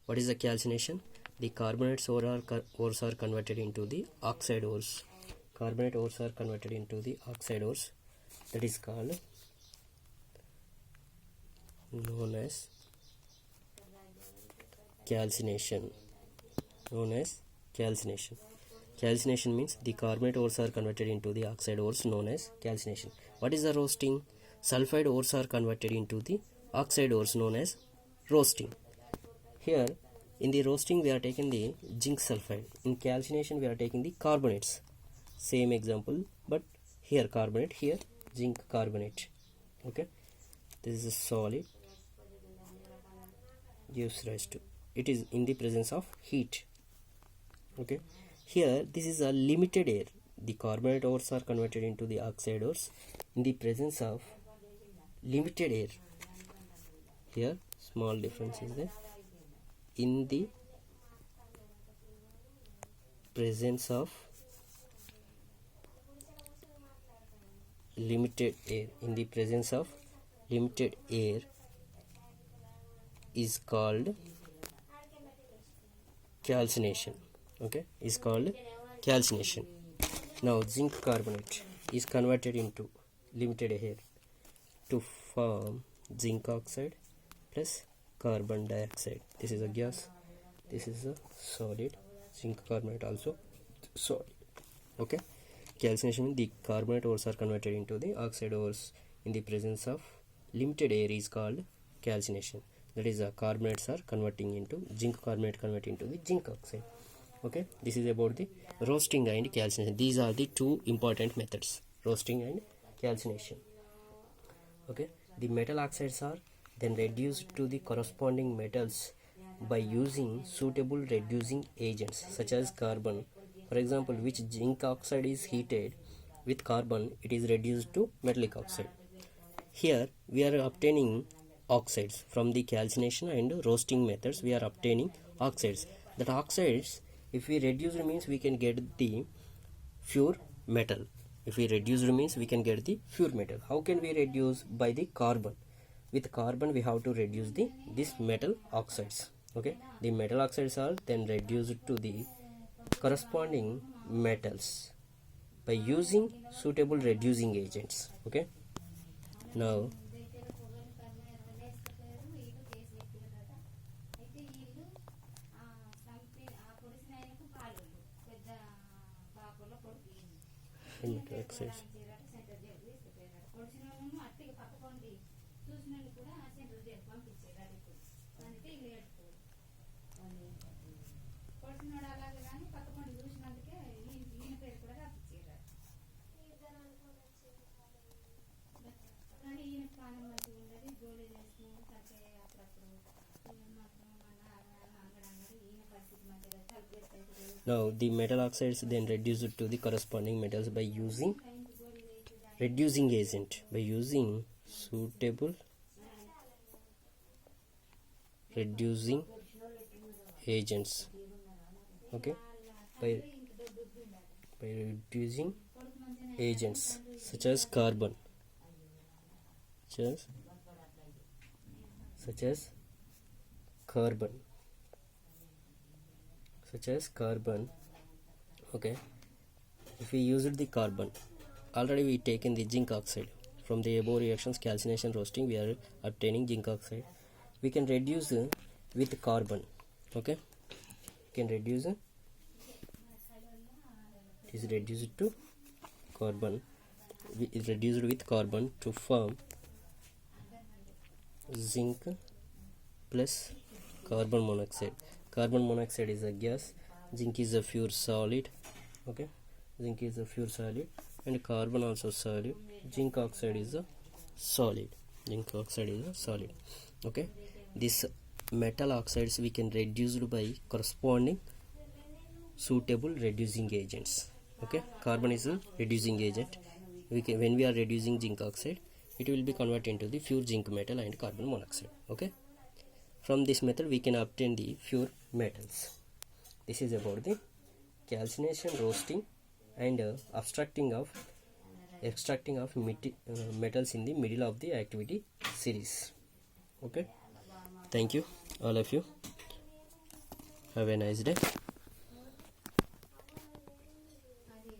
What is the calcination? The carbonates ores are converted into the oxide ores. Carbonate ores are converted into the oxide ores. That is called known as calcination. Calcination means the carbonate ores are converted into the oxide ores, known as calcination. What is the roasting? Sulfide ores are converted into the oxide ores, known as roasting. Here in the roasting we are taking the zinc sulfide. In calcination we are taking the carbonates. Same example, but here carbonate, here zinc carbonate. Okay, this is a solid, gives rise to, it is in the presence of heat. Okay, here this is a limited air. The carbonate ores are converted into the oxide ores in the presence of limited air. Here small difference is there. In the presence of limited air, is called calcination. Okay, is called calcination. Now zinc carbonate is converted into limited air to form zinc oxide plus carbon dioxide. This is a gas, this is a solid. Zinc carbonate also solid. Okay, calcination means the carbonate ores are converted into the oxide ores in the presence of limited air is called calcination. That is, carbonates are converting into zinc carbonate, converting into the zinc oxide. Okay, this is about the roasting and calcination. These are the two important methods, roasting and calcination. Okay, the metal oxides are then reduced to the corresponding metals by using suitable reducing agents such as carbon. For example, which zinc oxide is heated with carbon, it is reduced to metallic oxide. Here we are obtaining oxides from the calcination and roasting methods. We are obtaining oxides. That oxides, if we reduce it, means we can get the pure metal. If we reduce it, means we can get the pure metal. How can we reduce? By the carbon. With carbon we have to reduce this metal oxides. Okay, the metal oxides are then reduced to the corresponding metals by using suitable reducing agents. Okay, now metal oxides. Now the metal oxides then reduced to the corresponding metals by using reducing agent, by using suitable reducing agents. Okay, by reducing agents such as carbon, such as carbon. Okay, if we used the carbon, already we taken the zinc oxide from the above reactions, calcination, roasting, we are obtaining zinc oxide. We can reduce with carbon. Okay, we can reduce it is reduced to carbon. It reduced with carbon to form zinc plus carbon monoxide. Carbon monoxide is a gas, zinc is a pure solid. Okay, zinc is a pure solid and carbon also solid. Zinc oxide is a solid. Okay, this metal oxides we can reduce by corresponding suitable reducing agents. Okay, carbon is a reducing agent. When we are reducing zinc oxide, it will be converted into the pure zinc metal and carbon monoxide. Okay, from this method we can obtain the pure metals. This is about the calcination, roasting and extracting of metals in the middle of the activity series. Okay, thank you all of you. Have a nice day.